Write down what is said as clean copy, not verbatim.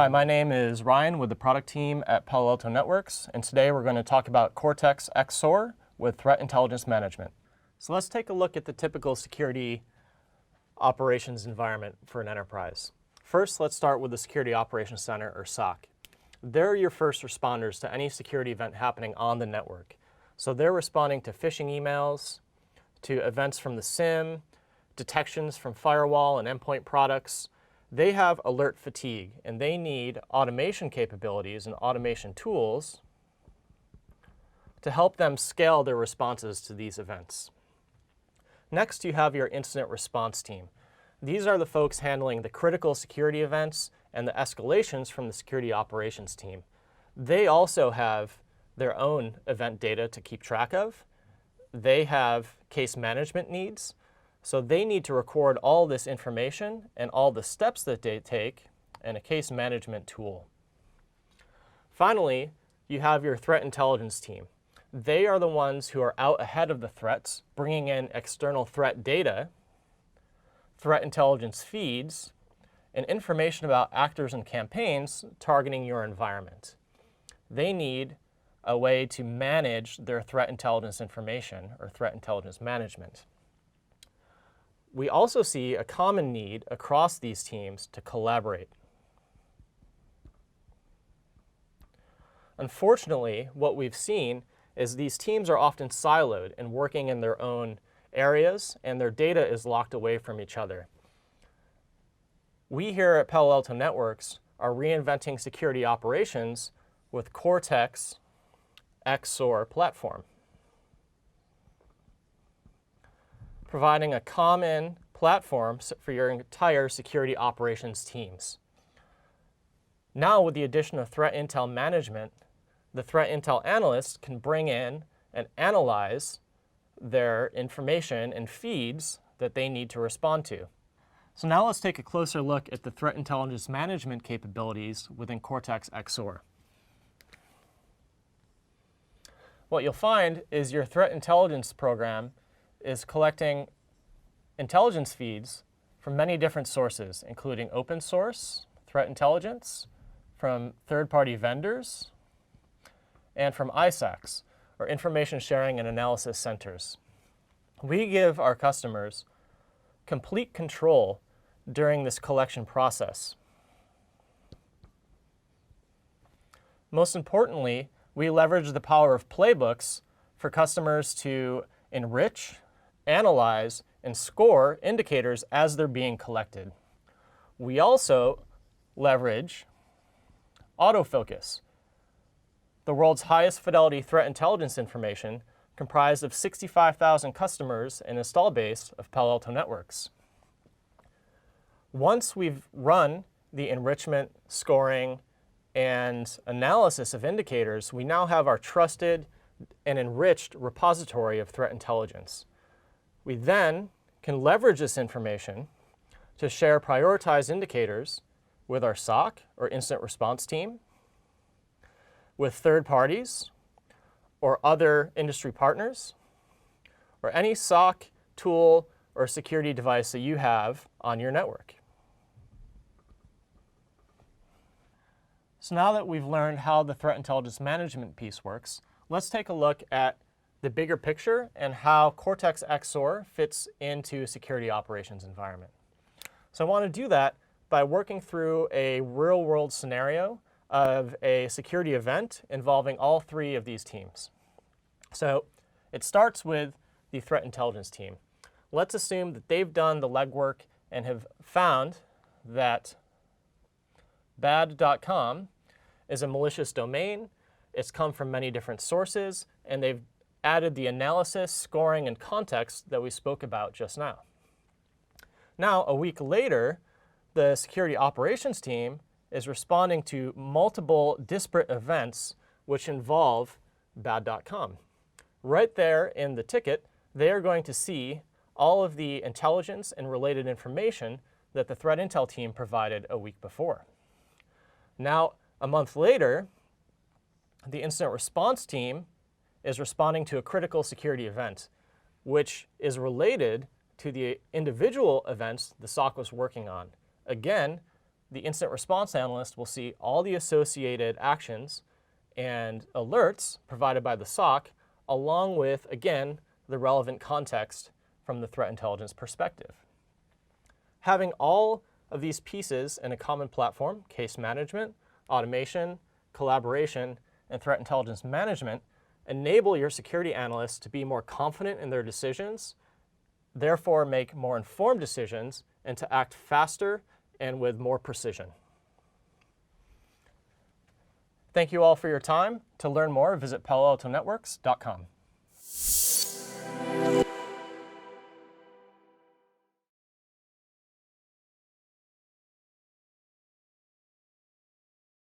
Hi, my name is Ryan with the product team at Palo Alto Networks, and today we're going to talk about Cortex XSOAR with Threat Intelligence Management. So let's take a look at the typical security operations environment for an enterprise. First, let's start with the Security Operations Center, or SOC. They're your first responders to any security event happening on the network. So they're responding to phishing emails, to events from the SIEM, detections from firewall and endpoint products. They have alert fatigue, and they need automation capabilities and automation tools to help them scale their responses to these events. Next, you have your incident response team. These are the folks handling the critical security events and the escalations from the security operations team. They also have their own event data to keep track of. They have case management needs. So they need to record all this information and all the steps that they take in a case management tool. Finally, you have your threat intelligence team. They are the ones who are out ahead of the threats, bringing in external threat data, threat intelligence feeds, and information about actors and campaigns targeting your environment. They need a way to manage their threat intelligence information, or threat intelligence management. We also see a common need across these teams to collaborate. Unfortunately, what we've seen is these teams are often siloed and working in their own areas, and their data is locked away from each other. We here at Palo Alto Networks are reinventing security operations with Cortex XSOAR platform, providing a common platform for your entire security operations teams. Now, with the addition of threat intel management, the threat intel analyst can bring in and analyze their information and feeds that they need to respond to. So now let's take a closer look at the threat intelligence management capabilities within Cortex XSOAR. What you'll find is your threat intelligence program is collecting intelligence feeds from many different sources, including open source threat intelligence, from third-party vendors, and from ISACs, or information sharing and analysis centers. We give our customers complete control during this collection process. Most importantly, we leverage the power of playbooks for customers to enrich, analyze, and score indicators as they're being collected. We also leverage autofocus, the world's highest fidelity threat intelligence information, comprised of 65,000 customers and install base of Palo Alto Networks. Once we've run the enrichment, scoring, and analysis of indicators, we now have our trusted and enriched repository of threat intelligence. We then can leverage this information to share prioritized indicators with our SOC, or incident response team, with third parties, or other industry partners, or any SOC tool or security device that you have on your network. So now that we've learned how the threat intelligence management piece works, let's take a look at the bigger picture and how Cortex XSOAR fits into a security operations environment. So I want to do that by working through a real-world scenario of a security event involving all three of these teams. So it starts with the threat intelligence team. Let's assume that they've done the legwork and have found that bad.com is a malicious domain. It's come from many different sources, and they've added the analysis, scoring, and context that we spoke about just now. Now, a week later, the security operations team is responding to multiple disparate events which involve bad.com. Right there in the ticket, they are going to see all of the intelligence and related information that the threat intel team provided a week before. Now, a month later, the incident response team is responding to a critical security event, which is related to the individual events the SOC was working on. Again, the incident response analyst will see all the associated actions and alerts provided by the SOC, along with, again, the relevant context from the threat intelligence perspective. Having all of these pieces in a common platform, case management, automation, collaboration, and threat intelligence management, enable your security analysts to be more confident in their decisions, therefore make more informed decisions, and to act faster and with more precision. Thank you all for your time. To learn more, visit paloaltonetworks.com.